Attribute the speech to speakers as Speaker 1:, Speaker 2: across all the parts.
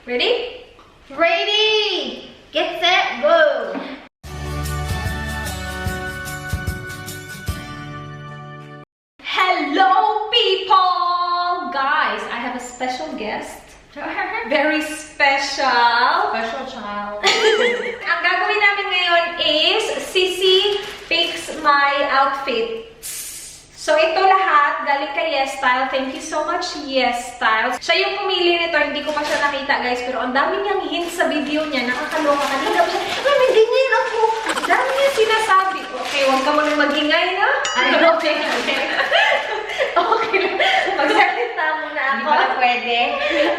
Speaker 1: Ready?
Speaker 2: Ready! Get set, go!
Speaker 1: Hello, people! Guys, I have a special guest. Very special.
Speaker 2: Special child.
Speaker 1: Ang gagawin namin ngayon is Sissy picks my outfit. So, ito lahat, galing kay Yes Style. Thank you so much, Yes Style. Siya yung pumili nito. Hindi ko pa siya nakita, guys. Pero ang dami niyang hints sa video niya. Nakakaloka. Kanina siya, hindi ngayon ako. Ang dami niya sinasabi. Okay, huwag ka muna mag-ingay, na? Okay. Okay. Magsalita muna ako.
Speaker 2: Hindi pala pwede.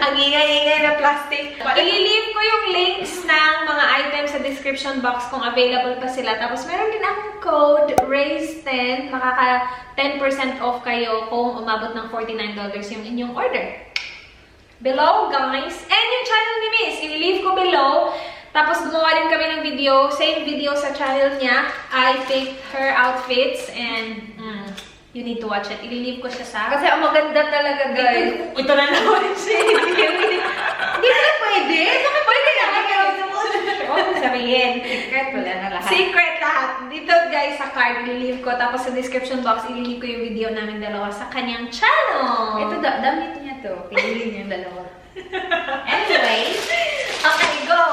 Speaker 1: Ang ingay-ingay na plastic. I-leave ko yung links ng mga items sa description box kung available pa sila. Tapos meron din akong code, RAISE10. Makaka 10% off kayo kung umabot ng $49 yung inyong order. Below, guys. And yung channel ni Miss, i-leave ko below. Tapos gumawa din kami ng video. Same video sa channel niya. I picked her outfits and you need to watch it. I-leave ko siya sa...
Speaker 2: Kasi ang maganda talaga, guys.
Speaker 1: Ito na naman siya.
Speaker 2: Hindi pala pwede. Bakit pwede na?
Speaker 1: Sabihin.
Speaker 2: Secret wala na lahat.
Speaker 1: Secret lahat. Dito, guys, sa card, i-leave ko. Tapos sa description box, i-leave ko yung video namin dalawa sa kanyang channel.
Speaker 2: Ito, damit niya to. Piliin niya yung dalawa. Anyway.
Speaker 1: Okay, go!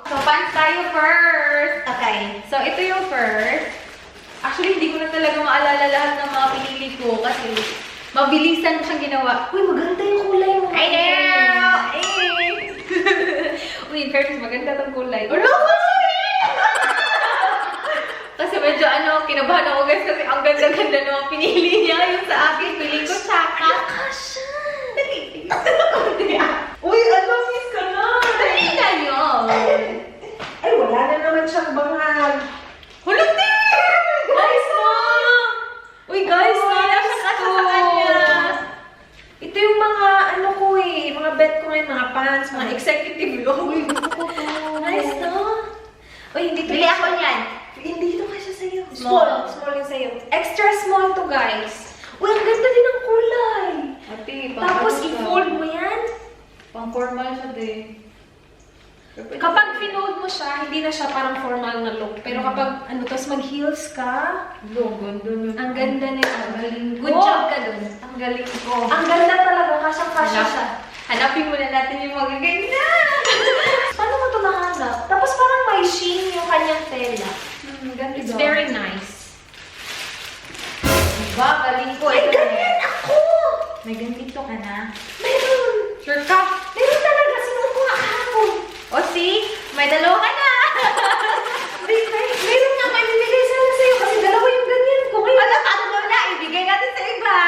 Speaker 2: So, pants tayo first. Okay. So, ito yung first. Actually, hindi ko na talaga maalala lahat ng mga pinili ko kasi mabilisan mo siyang ginawa.
Speaker 1: Uy, maganda yung kulay mo.
Speaker 2: I know!
Speaker 1: Uy, in fairness, maganda tong kulay.
Speaker 2: Ulo ko! Kasi medyo kinabahan ako guys kasi ang ganda-ganda ng mga pinili niya. Yung sa akin, piling ko tsaka.
Speaker 1: Kasha!
Speaker 2: Uy, miss ka na! Dali na yun!
Speaker 1: Ay, wala na naman siyang bangal.
Speaker 2: Hulog din!
Speaker 1: Guys, no! Uy, guys,
Speaker 2: Uy,
Speaker 1: nice
Speaker 2: nasa
Speaker 1: to!
Speaker 2: sa kanya.
Speaker 1: Ito yung mga, mga bet ko ngayon, mga pants, mga executive look.
Speaker 2: Uy, gusto ko to.
Speaker 1: Nice, no? Uy, hindi to
Speaker 2: Bili ako niyan.
Speaker 1: Hindi to kasi sa'yo.
Speaker 2: Small.
Speaker 1: Small yung sa'yo. Extra small to, guys. Uy, ang ganda din ng kulay.
Speaker 2: Ate,
Speaker 1: Tapos, i-fold mo yan.
Speaker 2: Pang-formal siya din.
Speaker 1: Kapag finold mo siya, hindi na siya parang formal na look. Pero kapag, tapos mag-heels ka, ang ganda nito. Good job ka dun.
Speaker 2: Ang galing ko.
Speaker 1: Ang ganda talaga, kasya siya.
Speaker 2: Hanapin muna natin yung magaganda.
Speaker 1: Paano mo ito mahanap? Tapos parang may sheen yung kanyang tela.
Speaker 2: Ganda.
Speaker 1: It's very nice.
Speaker 2: Diba? Galing ko.
Speaker 1: Ay,
Speaker 2: Ito.
Speaker 1: ganyan ako!
Speaker 2: May ganito ka na.
Speaker 1: Meron!
Speaker 2: Sure ka?
Speaker 1: Meron talaga! Sinuot ko nga kahapon.
Speaker 2: O see? May dalawa ka na.
Speaker 1: Meron nga may bibigay sana sa'yo kasi dalawa yung ganyan ko.
Speaker 2: Wala ka mo na. Ibigay natin sa iba.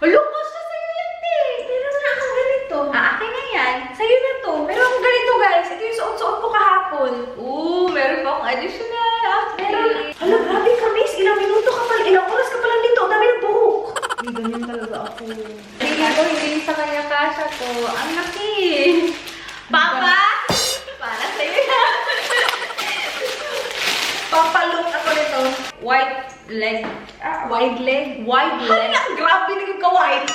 Speaker 1: Lukos na sa'yo yan, te. Meron na akong ganito.
Speaker 2: Akin na yan.
Speaker 1: Sa'yo na to. Meron akong ganito, guys. Ito yung suot-suot ko kahapon.
Speaker 2: Meron pa akong additional outfit.
Speaker 1: Meron. Hala, grabe ka, miss. Ilang minuto ka pala. Ilang oras ka pala dito. Ang dami ng buhok.
Speaker 2: Hindi, ganyan talaga ako. Hindi sa kanya kasha ko. Ang laki. Papa! Para sa'yo na.
Speaker 1: Papalook ako nito.
Speaker 2: White leg.
Speaker 1: Wide leg.
Speaker 2: Wide leg.
Speaker 1: Hala, grabe naging ka-wide.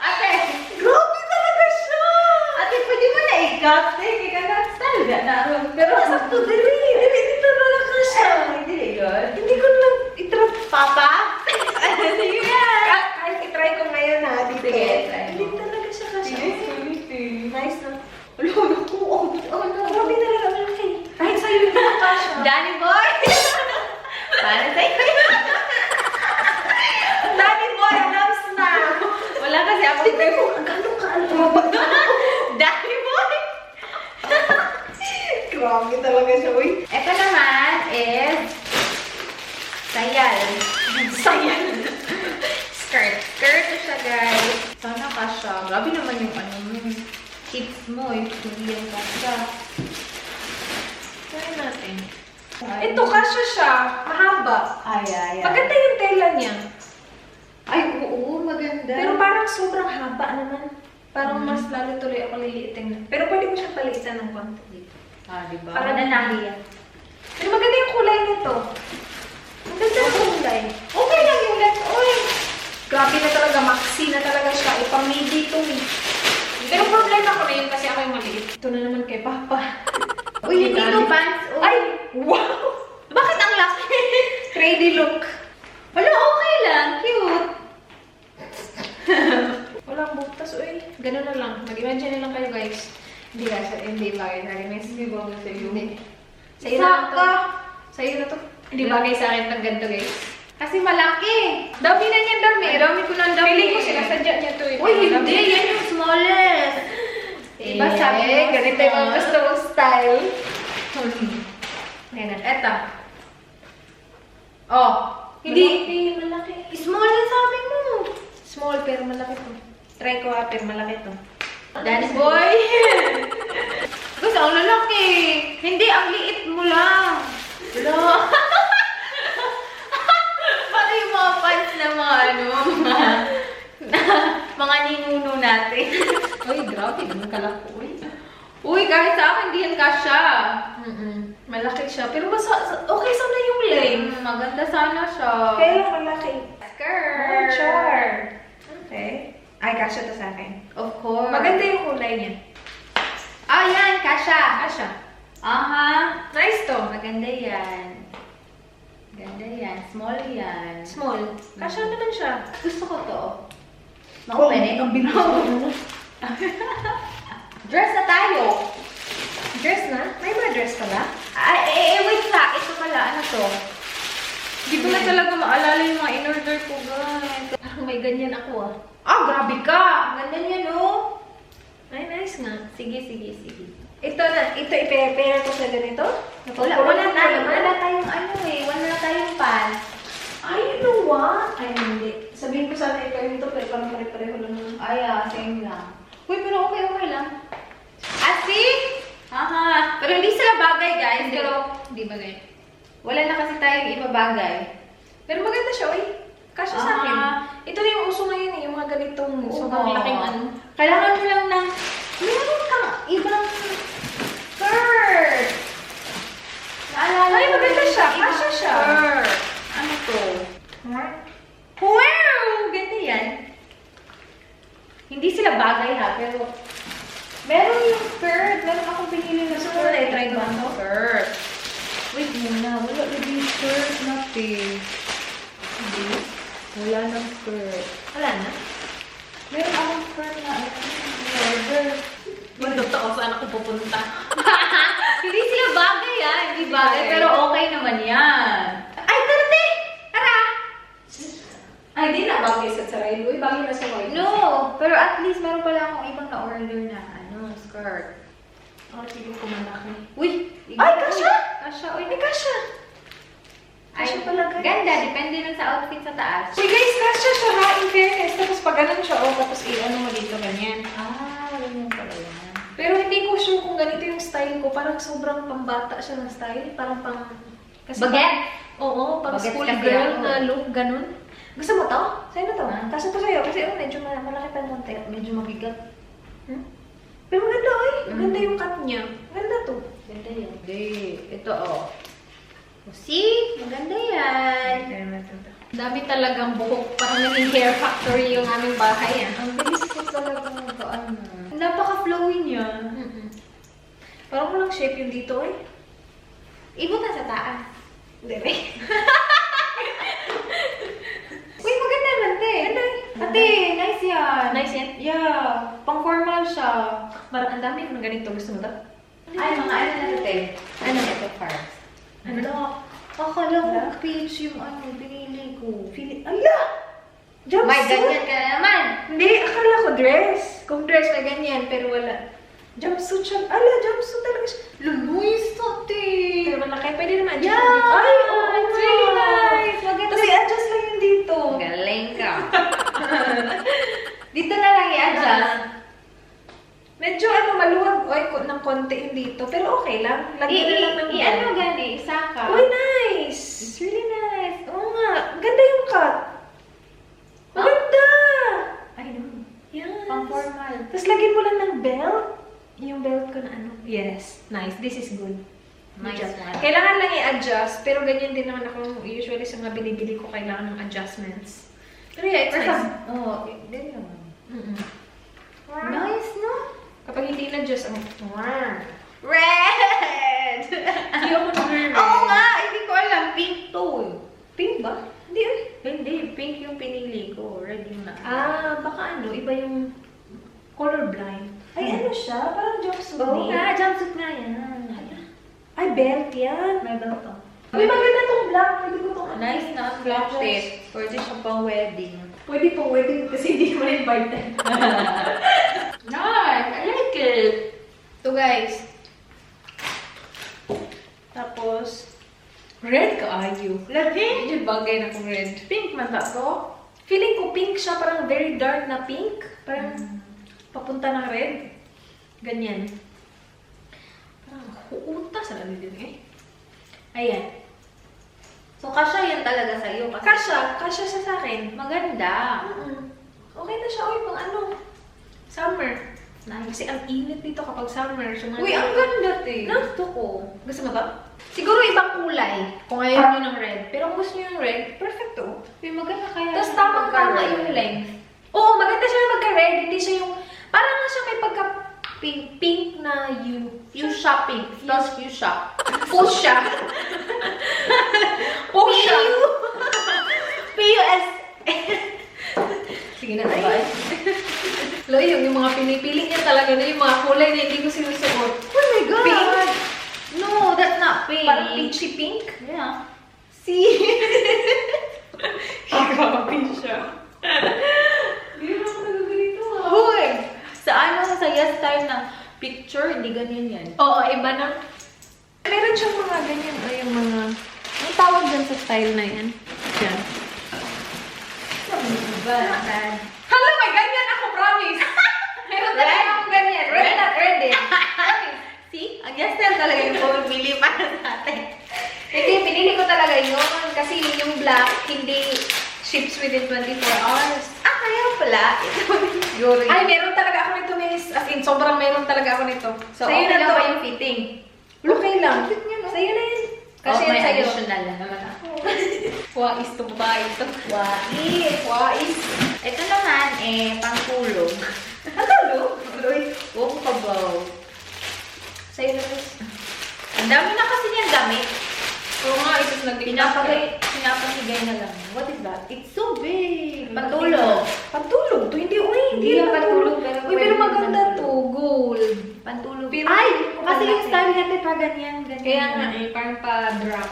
Speaker 2: Ate!
Speaker 1: Grabe talaga siya.
Speaker 2: Ate, pwede mo na i-cut. Sige ka na. Talaga na. Pero
Speaker 1: Sakto, dili. Dito talaga siya.
Speaker 2: Hindi, good.
Speaker 1: Hindi ko lang itrap.
Speaker 2: Papa? Sige na.
Speaker 1: Kahit itry ko ngayon na. Dito.
Speaker 2: Sige, try mo.
Speaker 1: Hindi talaga siya kasya.
Speaker 2: Sige.
Speaker 1: Nice na.
Speaker 2: Ulo ko.
Speaker 1: Grabe talaga. Malaki. Kahit sa'yo hindi na kasya.
Speaker 2: Danny boy! Para sa'yo.
Speaker 1: Daddy boy, loves na.
Speaker 2: Wala kasi ako.
Speaker 1: Tignan mo, gano'n ka alam.
Speaker 2: Danny boy!
Speaker 1: Grabe talaga siya, uy.
Speaker 2: Ito naman is sayal.
Speaker 1: Sayang.
Speaker 2: Skirt. Skirt siya, guys. Sana kasha. Grabe naman yung tips mo. Yung hindi yung kasha. Try natin.
Speaker 1: Ito, kasya siya. Mahaba.
Speaker 2: Ay.
Speaker 1: Maganda yung tela niya.
Speaker 2: Ay, oo. Maganda.
Speaker 1: Pero parang sobrang haba naman. Parang mas lalo tuloy ako liliitin na. Pero pwede mo siyang palitan ng konti dito.
Speaker 2: diba?
Speaker 1: Para nanahiya. Pero maganda yung kulay nito. Ang ganda ng kulay. Okay lang yung lens. Uy! Grabe na talaga. Maxi na talaga siya. Ito na naman kay Papa.
Speaker 2: Uy, hindi to pants. Uy.
Speaker 1: Ay! Wow!
Speaker 2: Bakit ang laki?
Speaker 1: Crazy look.
Speaker 2: Wala, okay lang. Cute.
Speaker 1: Walang butas, uy. Ganun na lang. Mag-imagine na lang kayo, guys. Hindi ka, hindi bagay sa akin. Hindi bagay sa iyo. Hindi. Sa iyo na lang to. Sa iyo na to. Hindi bagay sa akin pag ganito, guys.
Speaker 2: Kasi malaki.
Speaker 1: Dami na niyan, dami.
Speaker 2: Dami ko ng dami.
Speaker 1: Feeling ko sinasadya niya to.
Speaker 2: Uy, hindi. Yan yung smallest. Diba sabi mo?
Speaker 1: Ganito yung mga gusto mong style. Ngayon na.
Speaker 2: Eto. Oh.
Speaker 1: Hindi. Malaki.
Speaker 2: Small na sabi mo.
Speaker 1: Small, pero malaki to. Try ko ha, pero malaki to.
Speaker 2: Daddy boy. Gusto, ang lalaki. Hindi, ang liit mo lang. Wala. Pati yung mga pants na mga ano, mga ninuno natin.
Speaker 1: Uy, grabe. Ganun kalaki.
Speaker 2: Uy, kahit sa akin, hindi yan kasya.
Speaker 1: Malaki siya. Pero okay sana yung length.
Speaker 2: Maganda sana siya.
Speaker 1: Kaya lang malaki.
Speaker 2: Skirt.
Speaker 1: Sure. Okay. Ay, kasha to sa akin.
Speaker 2: Of course.
Speaker 1: Maganda yung kulay niya.
Speaker 2: Ah, yan, kasya.
Speaker 1: Kasha.
Speaker 2: Aha.
Speaker 1: Nice to.
Speaker 2: Maganda yan. Maganda yan. Small yan.
Speaker 1: Small. Kasha naman siya.
Speaker 2: Gusto ko to. Makupen eh.
Speaker 1: Ang bilis mo.
Speaker 2: Dress na tayo.
Speaker 1: Dress na? May mga dress pala?
Speaker 2: Ay, wait lang. Ito pala. Ano to? Hindi ko na talaga maalala yung mga in-order ko, guys.
Speaker 1: Parang may ganyan ako ah.
Speaker 2: Ah, grabe ka. Ganda niya, no?
Speaker 1: Ay, nice nga.
Speaker 2: Sige.
Speaker 1: Ito i-pair ko sa ganito?
Speaker 2: Wala tayong ano eh. Wala tayong pants.
Speaker 1: Ay, you know what? Ay, hindi. Sabihin ko sana ikaw yung to, pero parang pare-pareho lang naman.
Speaker 2: Ay, same lang. Uy, pero okay lang. Asi? Aha. Pero hindi sila bagay, guys. Pero,
Speaker 1: Hindi ba ganyan?
Speaker 2: wala na kasi tayong iba bagay.
Speaker 1: Pero maganda siya, uy. Kasya sa akin.
Speaker 2: Ah.
Speaker 1: Ito na yung uso ngayon eh, yung mga ganitong sobrang laking ano.
Speaker 2: Kailangan mo lang ng, meron kang ibang skirt. Naalala
Speaker 1: Ay,
Speaker 2: ko
Speaker 1: maganda
Speaker 2: yung
Speaker 1: siya.
Speaker 2: ibang
Speaker 1: Kasya siya.
Speaker 2: skirt. Ano to? Wow! Ganda yan. Hindi sila bagay ha, pero meron yung skirt. Meron akong pinili na skirt.
Speaker 1: Try ko ano?
Speaker 2: Skirt. Wait muna. Wala yung skirt natin. Hindi. Wala ng skirt.
Speaker 1: Wala na.
Speaker 2: Meron akong skirt na order.
Speaker 1: Magdokta ko saan ako pupunta.
Speaker 2: Hindi sila bagay ah. Hindi bagay. Pero okay naman yan. Ay, tarte! Tara!
Speaker 1: Ay, di na bagay sa Saraylo. Uy, bagay na sa white.
Speaker 2: No! Pero at least meron pala akong ibang na-order na skirt.
Speaker 1: Oh, sige ko malaki.
Speaker 2: Uy!
Speaker 1: Ay, kasya!
Speaker 2: Kasya. Uy,
Speaker 1: Ay, kasya!
Speaker 2: Ay,
Speaker 1: Kasya pala, guys.
Speaker 2: ganda. Depende lang sa outfit sa taas.
Speaker 1: Uy, guys, kasya siya ha, in fairness. Tapos pag ganun siya, oh, tapos i-ano mo dito, ganyan.
Speaker 2: Ah, ganyan pala yan.
Speaker 1: Pero hindi ko sure kung ganito yung style ko. Parang sobrang pambata siya ng style. Parang pang...
Speaker 2: Baguette?
Speaker 1: Oo, pang
Speaker 2: Baguette
Speaker 1: school
Speaker 2: kasi
Speaker 1: girl
Speaker 2: ako.
Speaker 1: na look, ganun. Gusto mo to? Sa'yo na to?
Speaker 2: Ah.
Speaker 1: Kasya to sa'yo. Kasi medyo malaki pa yung konti.
Speaker 2: Medyo mabigat.
Speaker 1: Pero maganda, oy. Maganda yung cut niya. Maganda to.
Speaker 2: Ganda yan. Hindi. Ito, oh. See? Maganda yan.
Speaker 1: Dami talagang buhok. Parang naging hair factory yung aming bahay, ah.
Speaker 2: Ang bilis ko talaga mag-ano. Napaka-flowy niya.
Speaker 1: Parang walang shape yung dito, eh.
Speaker 2: Ibot na sa taas.
Speaker 1: Hindi, eh.
Speaker 2: Uy, maganda naman, te. Ate, nice yan.
Speaker 1: Nice yan?
Speaker 2: Yeah. Pang-formal siya.
Speaker 1: Parang ang dami ko ng ganito. Gusto mo to?
Speaker 2: Ay, mga ano na ito, te.
Speaker 1: Ano?
Speaker 2: Ito first.
Speaker 1: Ano?
Speaker 2: Akala ko
Speaker 1: Wala?
Speaker 2: page yung ano, pinili ko.
Speaker 1: Ala! Jumpsuit!
Speaker 2: May ganyan ka na naman.
Speaker 1: Hindi, akala ko dress. Kung dress na ganyan, pero wala. Jumpsuit siya. Ala, jumpsuit talaga siya.
Speaker 2: Luis, ate.
Speaker 1: Pero malaki. Pwede naman adjust
Speaker 2: Yeah!
Speaker 1: dito. Ay, oo.
Speaker 2: It's really nice. Maganda.
Speaker 1: Kasi adjust lang yun dito.
Speaker 2: Galing ka. Dito na lang i-adjust.
Speaker 1: Medyo ano, maluwag ng konti yung dito. Pero okay lang. Lagyan na lang ng
Speaker 2: ano gani, isa ka.
Speaker 1: Uy, nice!
Speaker 2: It's really nice.
Speaker 1: Oo nga. Ganda yung cut. Maganda!
Speaker 2: I know.
Speaker 1: Yes.
Speaker 2: Pang-formal.
Speaker 1: Tapos lagyan mo lang ng belt. Yung belt ko na ano. Yes. Nice. This is good.
Speaker 2: Nice
Speaker 1: Adjust.
Speaker 2: one.
Speaker 1: Kailangan lang i-adjust. Pero ganyan din naman ako usually sa mga binibili ko. Kailangan ng adjustments. Pero yeah, it's nice.
Speaker 2: Oh, din naman.
Speaker 1: Mm-mm.
Speaker 2: Nice, no?
Speaker 1: Kapag hindi na-adjust,
Speaker 2: Red!
Speaker 1: Hindi ako nag-red.
Speaker 2: Oo nga, hindi ko alam. Pink to.
Speaker 1: Pink ba? Hindi eh.
Speaker 2: Hindi, pink yung pinili ko. Red yung na.
Speaker 1: Baka ano, iba yung colorblind. Ay, ano siya? Parang jumpsuit
Speaker 2: Oo
Speaker 1: din.
Speaker 2: nga, jumpsuit nga yan.
Speaker 1: Ay, belt yan.
Speaker 2: May belt to.
Speaker 1: Uy, maganda tong black. Pwede ko tong
Speaker 2: Nice na ang black fit. Pwede siya pang wedding.
Speaker 1: Pwede pong wedding kasi hindi ko na-invited.
Speaker 2: Nice! I like it!
Speaker 1: Ito guys. Tapos, red ka ayo.
Speaker 2: Lagi?
Speaker 1: Medyo bagay na kung red.
Speaker 2: Pink man ba to?
Speaker 1: Feeling ko pink siya, parang very dark na pink. Parang papunta ng red. Ganyan. Parang huuta sa lalim din eh. Ayan.
Speaker 2: So, kasha yan talaga sa'yo.
Speaker 1: Kasha siya sa akin.
Speaker 2: Maganda.
Speaker 1: Okay na siya. Uy, pang ano. Summer.
Speaker 2: Nice.
Speaker 1: Kasi ang init dito kapag summer.
Speaker 2: Uy, ang ganda te.
Speaker 1: No?
Speaker 2: Gusto ko.
Speaker 1: Gusto mo ba? Siguro ibang kulay. Kung ayaw nyo ng red. Pero kung gusto nyo yung red, perfecto.
Speaker 2: Uy, maganda kaya.
Speaker 1: Tapos tamang-tama yung length. Oo, maganda siya magka-red. Hindi siya yung... Parang nga siya may pagka-pink na
Speaker 2: Fuchsia pink. Spells fuchsia.
Speaker 1: Fuchsia. Fuchsia.
Speaker 2: P-U-S.
Speaker 1: Sige na tayo. Lo, yung mga pinipili niya talaga na yung mga kulay na hindi ko sinusuot.
Speaker 2: Oh my God.
Speaker 1: Pink.
Speaker 2: No, that's not pink.
Speaker 1: Parang peachy pink.
Speaker 2: Yeah.
Speaker 1: See? Grabe siya. Hindi na ako nagaganito ah.
Speaker 2: Hoy! Sa ano, sa yes time na picture, hindi ganyan yan.
Speaker 1: Oo, iba na. Meron siyang mga ganyan. O yung mga... Ang tawag dyan sa style na yan. Yan.
Speaker 2: Diba?
Speaker 1: Hala, may ganyan ako, promise. Meron talaga
Speaker 2: Red?
Speaker 1: akong ganyan. Red
Speaker 2: Red?
Speaker 1: not red eh. Promise.
Speaker 2: See? Ang yes time talaga yung pumipili para sa atin.
Speaker 1: Hindi, pinili ko talaga yun. Kasi yung black, hindi ships within 24 hours.
Speaker 2: Ah, kaya pala. Siguro yun.
Speaker 1: Ay, meron talaga ako nito, miss. As in, sobrang meron talaga ako nito.
Speaker 2: So,
Speaker 1: Sa'yo
Speaker 2: okay
Speaker 1: na
Speaker 2: lang
Speaker 1: to.
Speaker 2: ba yung fitting?
Speaker 1: Okay lang.
Speaker 2: Cute niya, no?
Speaker 1: Sa'yo na yun.
Speaker 2: Kasi
Speaker 1: Kasi yan
Speaker 2: may
Speaker 1: sa'yo.
Speaker 2: additional na naman ako.
Speaker 1: Wais to babae ito.
Speaker 2: Wais.
Speaker 1: Wais.
Speaker 2: Ito naman, pangtulog.
Speaker 1: Ano? Loy.
Speaker 2: Huwag ka ba?
Speaker 1: Sa'yo na, miss.
Speaker 2: Ang dami na kasi niyang damit.
Speaker 1: Oo nga, ito na
Speaker 2: Pinapahigay na lang. What is that? It's so big. Pantulog.
Speaker 1: Pantulog to. Hindi, uy.
Speaker 2: Hindi yan pantulog, pero
Speaker 1: Uy, pero
Speaker 2: pwede
Speaker 1: maganda
Speaker 2: pantulog.
Speaker 1: to. Gold.
Speaker 2: Pantulog.
Speaker 1: Pero-
Speaker 2: Ay!
Speaker 1: Pero-
Speaker 2: Kasi yung style natin pa ganyan.
Speaker 1: Kaya nga eh, parang pa-drop.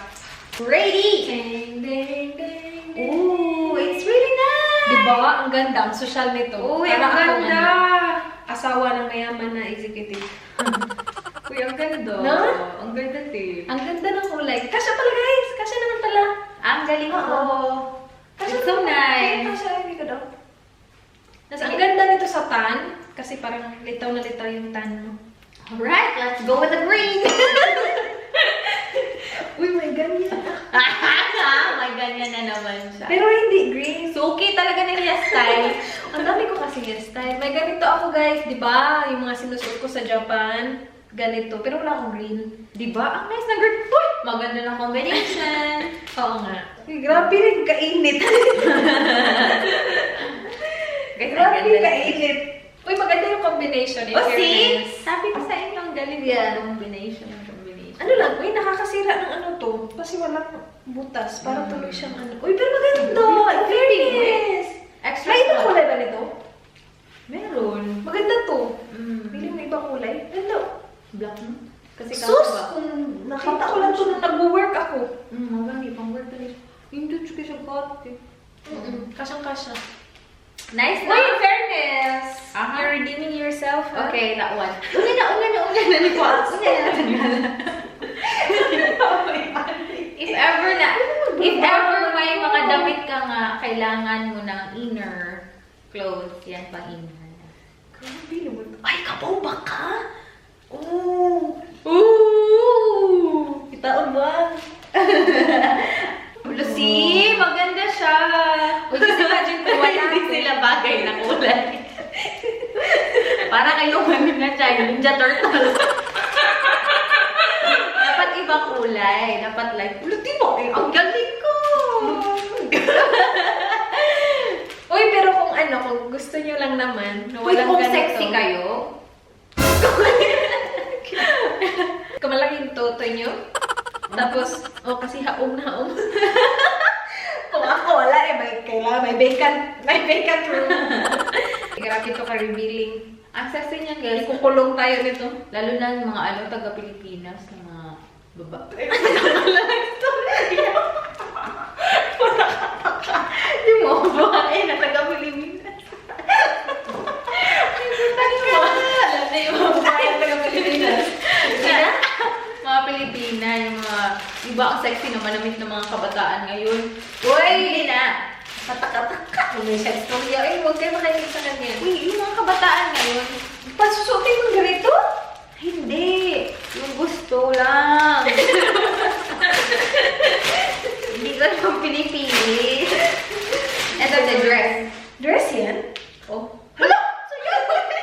Speaker 2: Ready!
Speaker 1: Ding, ding, ding, ding.
Speaker 2: Ooh, it's really nice!
Speaker 1: Diba? Ang ganda. Ang social nito.
Speaker 2: Uy,
Speaker 1: Para
Speaker 2: ang
Speaker 1: akong,
Speaker 2: ganda!
Speaker 1: asawa ng mayaman na executive.
Speaker 2: Uy, ang ganda.
Speaker 1: No?
Speaker 2: Ang ganda, Tip.
Speaker 1: Ang ganda ng kulay. Kasya pala, guys. Kasya naman pala.
Speaker 2: Ang galing ko.
Speaker 1: Kasya
Speaker 2: It's so
Speaker 1: naman.
Speaker 2: nice.
Speaker 1: Kasya, hindi ko daw. Tapos ang ganda nito sa tan. Kasi parang litaw na litaw yung tan mo.
Speaker 2: Alright, let's go with the green!
Speaker 1: Uy, may ganyan.
Speaker 2: May ganyan na naman siya.
Speaker 1: Pero hindi green.
Speaker 2: Suki talaga ng hairstyle.
Speaker 1: Ang dami ko kasi hairstyle. May ganito ako, guys. Di ba? Yung mga sinusuot ko sa Japan. Ganito. Pero wala akong green.
Speaker 2: Diba? Ang nice ng girl. Uy! Maganda ng combination.
Speaker 1: Oo nga. Grabe rin kainit. Grabe kainit. Uy, maganda yung combination.
Speaker 2: Oh, see? Sabi ko sa inyo, ang galing yung combination.
Speaker 1: Ano lang, uy, nakakasira ng ano to. Kasi walang butas. Parang tuloy siyang ano. Uy, pero maganda. In fairness.
Speaker 2: Extra
Speaker 1: May ibang
Speaker 2: small.
Speaker 1: kulay ba nito?
Speaker 2: Meron.
Speaker 1: Maganda to.
Speaker 2: Mm.
Speaker 1: Pili mo ibang kulay. Ganda.
Speaker 2: Black mo? Kasi
Speaker 1: Sus!
Speaker 2: ba?
Speaker 1: Kung nakita ko lang to nung nag-work ako.
Speaker 2: Maganda, pang work talaga. Hindi ko siya got.
Speaker 1: Kasyang-kasya.
Speaker 2: Nice
Speaker 1: Uy, in fairness.
Speaker 2: Aha.
Speaker 1: You're redeeming yourself, ha?
Speaker 2: Okay, that one. Una na. If ever may mga damit ka nga, kailangan mo ng inner clothes, yan pang inner.
Speaker 1: Grabe naman. Ay, kabaw ka? Oh.
Speaker 2: Ooh!
Speaker 1: Itaon ba?
Speaker 2: Lucy, maganda siya.
Speaker 1: Uy, just imagine kung wala
Speaker 2: Hindi
Speaker 1: ko.
Speaker 2: sila bagay na kulay. Para kayo na siya, Ninja Turtle. Dapat ibang kulay. Dapat like, di ba? Ang galing ko!
Speaker 1: Uy, pero kung ano, kung gusto nyo lang naman, na
Speaker 2: Uy,
Speaker 1: walang
Speaker 2: kung
Speaker 1: ganito.
Speaker 2: sexy kayo,
Speaker 1: Kamalaking toto nyo. Tapos, kasi haom na haom. Kung ako, wala kailangan may vacant room. Grabe to ka-revealing.
Speaker 2: Ang sexy niyan, guys.
Speaker 1: Kukulong tayo nito.
Speaker 2: Lalo na yung mga taga-Pilipinas na mga baba. Yung mga babae na taga-Pilipinas.
Speaker 1: Alam na yung mga babae na taga-Pilipinas.
Speaker 2: Mga Pilipina, yung mga iba ang sexy na manamit ng mga kabataan ngayon. Uy, hindi na.
Speaker 1: Pataka-taka. May sex story. Ay, huwag kayo makinig sa kanya.
Speaker 2: Uy, yung mga kabataan ngayon,
Speaker 1: Pasusutin mo ganito?
Speaker 2: hindi. Yung gusto lang. Hindi ko naman pinipili. Ito the dress.
Speaker 1: Dress yan?
Speaker 2: Oh.
Speaker 1: Hala! Sa'yo! Bakit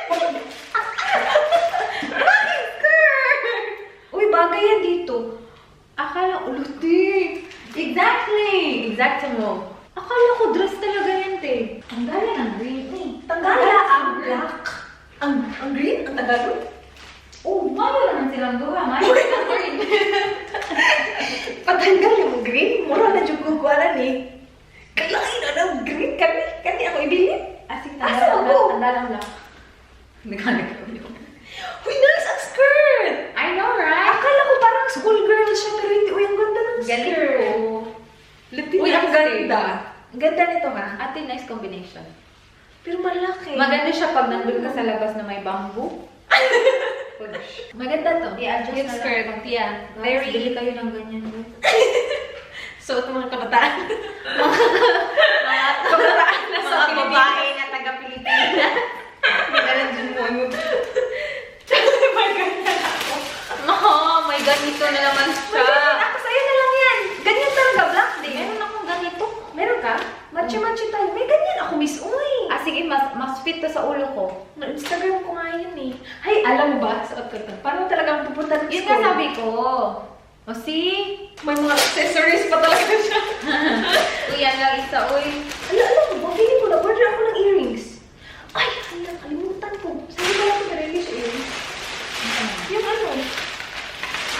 Speaker 1: skirt? Uy, bagay yan dito.
Speaker 2: Akala uluti. Exactly. Exact mo. Akala ko dress talaga yan, te. Ang galing ang green, eh.
Speaker 1: Tagala ang black. Ang green? Ang Tagalog?
Speaker 2: Oh, mayo naman silang gawa. Mayo ang green.
Speaker 1: Patanggal yung green. Mura na dyan kukuhanan eh. Kalaki na ng green. Kani ako ibili.
Speaker 2: Asik
Speaker 1: Asa ako?
Speaker 2: Tanda lang. Naghanap ko yun.
Speaker 1: Uy, nice ang skirt!
Speaker 2: I know, right?
Speaker 1: Akala ko parang schoolgirl siya, pero hindi. Uy, ang ganda ng
Speaker 2: Galing
Speaker 1: skirt.
Speaker 2: ko.
Speaker 1: Uy, ang ganda. Ang ganda nito ha.
Speaker 2: Ate, nice combination.
Speaker 1: Pero malaki.
Speaker 2: Maganda siya pag nandun ka sa labas na may bamboo. Maganda to. I-adjust
Speaker 1: Yung
Speaker 2: na lang.
Speaker 1: skirt, yeah.
Speaker 2: Very. Bili
Speaker 1: Very.
Speaker 2: kayo ng ganyan. guys.
Speaker 1: So, ito mga kabataan.
Speaker 2: Mga
Speaker 1: Kabataan na sa
Speaker 2: mga
Speaker 1: Pilipinas.
Speaker 2: babae na taga-Pilipinas. Hindi ka lang dyan mo. May ganito na naman siya.
Speaker 1: Ako sa'yo na lang yan. Ganyan talaga, black din.
Speaker 2: Meron akong ganito.
Speaker 1: Meron ka? Matcha-matcha tayo. May ganyan ako, miss. Uy!
Speaker 2: Sige, mas fit to sa ulo ko.
Speaker 1: Na-Instagram ko nga yun eh. Hay, alam mo ba? Suot ko ito. Paano talagang pupunta ng
Speaker 2: Yun
Speaker 1: school?
Speaker 2: nga sabi ko. O see?
Speaker 1: May mga accessories pa talaga siya.
Speaker 2: Uy, yan lang isa. Uy.
Speaker 1: Alam mo ba? Feeling ko na-order ako ng earrings. Ay, hala, kalimutan ko. Saan ba ako nalagay sa earrings? Yung ano?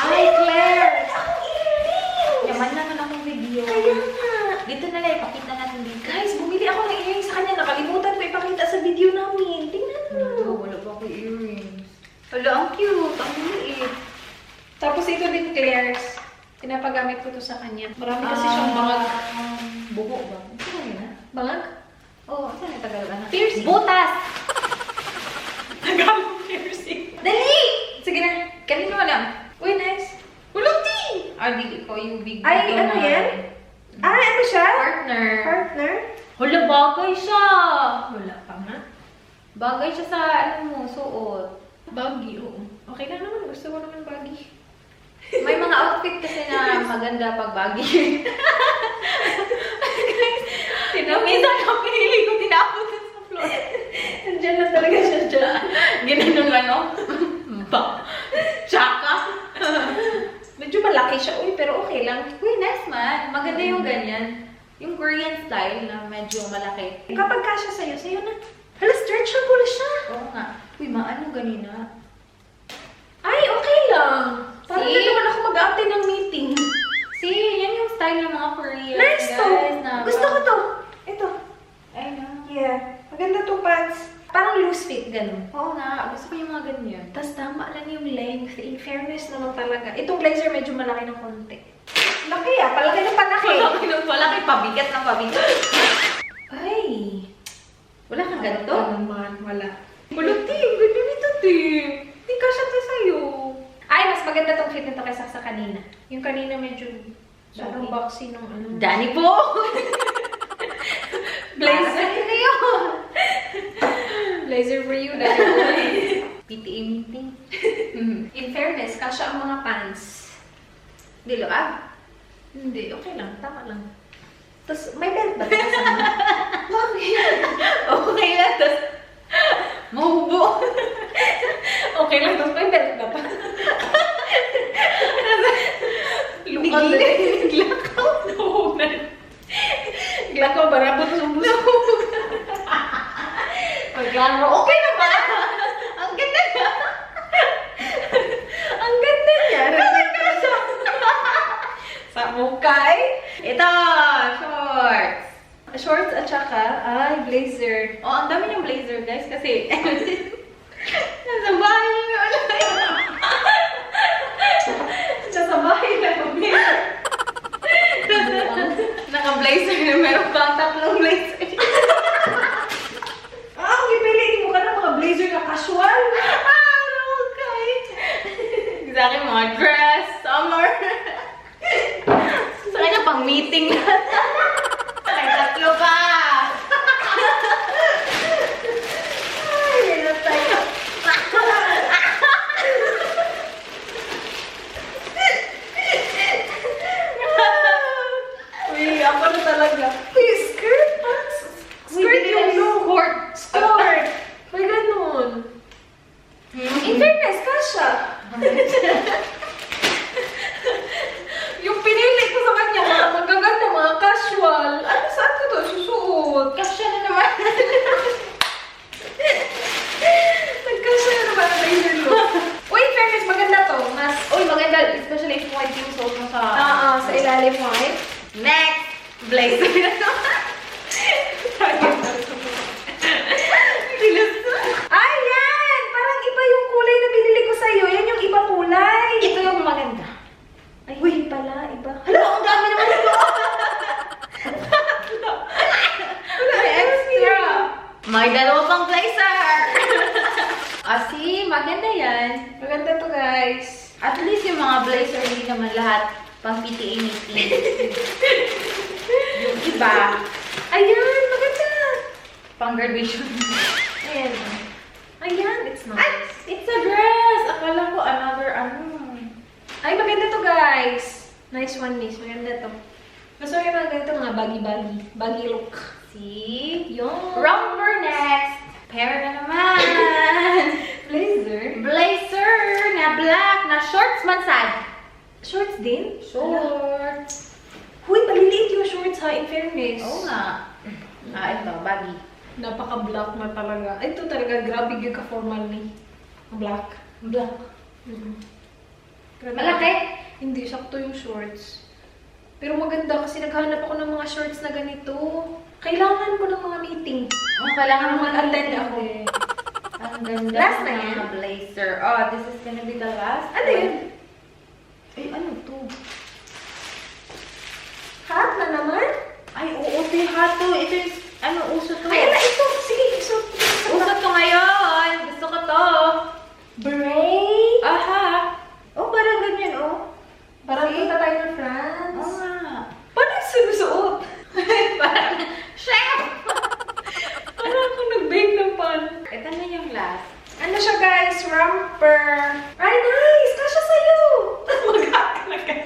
Speaker 2: Ay, Claire!
Speaker 1: Akong earrings!
Speaker 2: Yaman naman akong video.
Speaker 1: Kaya nga.
Speaker 2: Dito na lang, ipakita natin dito.
Speaker 1: Guys, bumili ako ng earrings sa kanya. Nakalimutan ko ipakita sa video namin. Tingnan mo.
Speaker 2: Wala pa ako earrings. Hala, ang cute. Ang liit.
Speaker 1: Tapos ito din, Claire's. Pinapagamit ko to sa kanya. Marami kasi siyang bangag.
Speaker 2: Buho ba? Ano yun na?
Speaker 1: Bangag?
Speaker 2: Oo, saan yung Tagalog na?
Speaker 1: Piercing.
Speaker 2: Butas!
Speaker 1: Tagalog piercing.
Speaker 2: Dali!
Speaker 1: Sige na.
Speaker 2: Kanino mo lang?
Speaker 1: Uy, nice. Ulunti!
Speaker 2: Dili ko yung big
Speaker 1: Ay,
Speaker 2: video
Speaker 1: ano
Speaker 2: na-
Speaker 1: yan? Ano siya?
Speaker 2: Partner.
Speaker 1: Partner?
Speaker 2: Hala, bagay siya!
Speaker 1: Wala pa nga.
Speaker 2: Bagay siya sa, suot.
Speaker 1: Baggy, oo. Okay lang naman. Gusto ko naman baggy.
Speaker 2: May mga outfit kasi na maganda pag bagay. Minsan ang pinili ko, tinapos sa floor.
Speaker 1: Nandiyan lang talaga siya dyan.
Speaker 2: Ginanong ano? Ba? Tsaka?
Speaker 1: Medyo malaki siya. Uy, pero okay lang.
Speaker 2: Uy, nice man. Maganda yung ganyan. Yung Korean style na medyo malaki.
Speaker 1: Kapag kasya sa'yo na. Hala, stretchable siya.
Speaker 2: Oo nga. Uy, maano ganina?
Speaker 1: Ay, okay lang. Parang
Speaker 2: See?
Speaker 1: na naman ako mag-attend ng meeting.
Speaker 2: See, yan yung style ng mga Korean
Speaker 1: Nice to.
Speaker 2: guys. Na,
Speaker 1: Gusto ko to. Ito.
Speaker 2: Ay, no.
Speaker 1: Yeah. Maganda tong pants. Parang loose fit, ganun.
Speaker 2: Oo nga. Gusto ko yung mga ganyan.
Speaker 1: Tapos tama lang yung length. In fairness naman talaga. Itong blazer medyo malaki ng konti. Laki ah. Palaki ng palaki.
Speaker 2: Palaki ng palaki. Pabigat ng pabigat.
Speaker 1: Ay.
Speaker 2: Wala kang ganito?
Speaker 1: naman. Wala.
Speaker 2: Puluti, ganda nito, Tim. Hindi ka siya to sa'yo.
Speaker 1: Ay, mas maganda tong fit nito kaysa sa kanina. Yung kanina medyo sobrang boxy nung ano.
Speaker 2: Danny po!
Speaker 1: Blazer.
Speaker 2: Ano yun?
Speaker 1: Blazer for you, dahil boy.
Speaker 2: PTA meeting.
Speaker 1: In fairness, kasya ang mga pants.
Speaker 2: Dilo,
Speaker 1: Hindi, okay lang. Tama lang. Tapos, may belt ba? Bakit?
Speaker 2: Okay lang, tas mahubo.
Speaker 1: Okay lang, tapos may belt ba pa?
Speaker 2: Lumigil.
Speaker 1: Glakaw. Nahunan. Glakaw, barabot sumbus. Paglaro, okay naman.
Speaker 2: Ang ganda nga.
Speaker 1: Ang ganda Sa mukay.
Speaker 2: Ito, shorts.
Speaker 1: Shorts at saka, blazer.
Speaker 2: Oh, ang dami ng blazer, guys, kasi nasa bahay niyo ulit.
Speaker 1: Sa bahay na kami.
Speaker 2: Naka-blazer na meron pang tatlong blazer.
Speaker 1: Pipiliin mo ka ng mga blazer na casual.
Speaker 2: Okay. Sa akin, mga dress, summer. Sa kanya, pang meeting lahat. Ay, tatlo pa.
Speaker 1: Ay, hirap tayo. Uy, ako na talaga. Uy, skirt? Skirt yung look. Skirt. May ganun. In fairness, kasha. Yung pinili ko sa kanya, mga magaganda, mga casual. Ano, saan ko to susuot?
Speaker 2: Kasya na naman.
Speaker 1: Nagkasya na naman ang blazer look. Uy, in fairness, maganda to. Mas,
Speaker 2: Uy, maganda. Especially if white yung suot mo sa...
Speaker 1: sa ilalim mo, eh.
Speaker 2: Next! Blazer na naman.
Speaker 1: Ayan! Parang iba yung kulay na binili ko sa'yo. Yan yung ibang kulay.
Speaker 2: Ito yung maganda.
Speaker 1: Ay, hindi pala. Iba.
Speaker 2: Hala, ang dami naman ito. May extra. May dalawa pang blazer. Maganda yan.
Speaker 1: Maganda to, guys.
Speaker 2: At least yung mga blazer, hindi naman lahat pang PTA-meeting. Yung iba,
Speaker 1: Ayan, maganda.
Speaker 2: pang graduation.
Speaker 1: Ayan. Ayan, it's
Speaker 2: Ay,
Speaker 1: nice.
Speaker 2: it's a dress! Akala ko another
Speaker 1: Ay, maganda to, guys. Nice one, miss. Maganda to. Gusto ko yung mga ganito, mga baggy-baggy. Baggy look.
Speaker 2: See?
Speaker 1: Yung
Speaker 2: Romper next! Pair na naman!
Speaker 1: blazer.
Speaker 2: Blazer na black na shorts man sad.
Speaker 1: Shorts din?
Speaker 2: Shorts.
Speaker 1: Huy, maliliit yung shorts, ha, in fairness.
Speaker 2: Oo nga. Ito, baggy.
Speaker 1: Napaka-black na talaga. Ito talaga, grabe yung ka-formal ni. Black.
Speaker 2: Black.
Speaker 1: Grabe.
Speaker 2: Malaki?
Speaker 1: Hindi, sakto yung shorts. Pero maganda kasi naghahanap ako ng mga shorts na ganito. Kailangan ko ng mga meeting.
Speaker 2: Oh, kailangan mo
Speaker 1: Mag-attend ako.
Speaker 2: Ang ganda
Speaker 1: Last na
Speaker 2: ng
Speaker 1: yan?
Speaker 2: mga blazer. Oh, this is gonna be the last.
Speaker 1: Ano yun?
Speaker 2: Ay, ano to?
Speaker 1: Hat na naman?
Speaker 2: Ay, oo, ito yung hato. Ito yung, uso to.
Speaker 1: Ay, ala, ito. Sige, isuot.
Speaker 2: Uso to ngayon. Gusto ko to.
Speaker 1: Beret.
Speaker 2: Aha. Oh, parang ganyan, oh.
Speaker 1: Parang
Speaker 2: See?
Speaker 1: punta tayo ng France.
Speaker 2: Oo nga.
Speaker 1: Paano yung sinusuot?
Speaker 2: Parang, chef!
Speaker 1: Parang ako nag-bake ng pan.
Speaker 2: Ito na yung last.
Speaker 1: Ano siya, guys? Romper. Ay, nice! Kasha sa'yo! Mag-hack na kayo.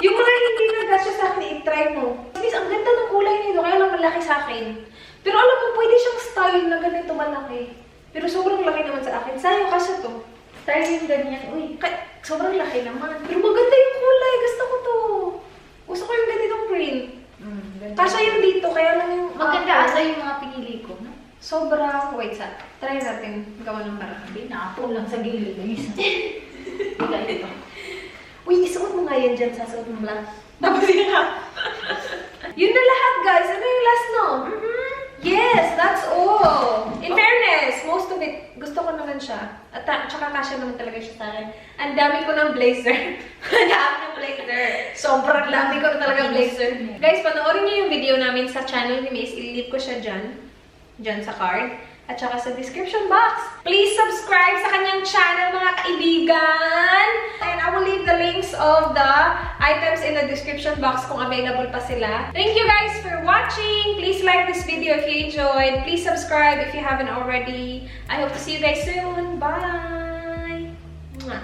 Speaker 1: Yung mga hindi nag-kasha sa akin, i-try mo. Miss, ang ganda ng kulay nito, kaya lang malaki sa akin. Pero alam mo, pwede siyang style na ganito malaki. Pero sobrang laki naman sa akin. Sa'yo, kasha to.
Speaker 2: Style yung ganyan. Uy,
Speaker 1: Sobrang laki naman. Pero maganda yung kulay. Gusto ko to. Gusto ko yung ganitong print.
Speaker 2: ganda.
Speaker 1: Kasha yung dito, kaya lang yung...
Speaker 2: Maganda asa yung mga pinili ko. No?
Speaker 1: Sobrang... Wait, try natin. Gawa ng parang.
Speaker 2: Sabi, naapon lang sa gilid. Wala ito.
Speaker 1: Uy, isuot mo nga yan dyan sa suot mo lang. Tapos yun na. Yun na lahat, guys. Ano yung last, no? Yes, that's all. In fairness, most of it, gusto ko naman siya. At tsaka kasya naman talaga siya sa akin. Ang dami ko ng blazer. Ang dami ng blazer. Sobrang dami ko na talaga blazer. Guys, panoorin niyo yung video namin sa channel ni Miss. I-leave ko siya dyan. Dyan sa card. At saka sa description box. Please subscribe sa kanyang channel, mga kaibigan. And I will leave the links of the items in the description box kung available pa sila. Thank you guys for watching. Please like this video if you enjoyed. Please subscribe if you haven't already. I hope to see you guys soon. Bye! Mwah.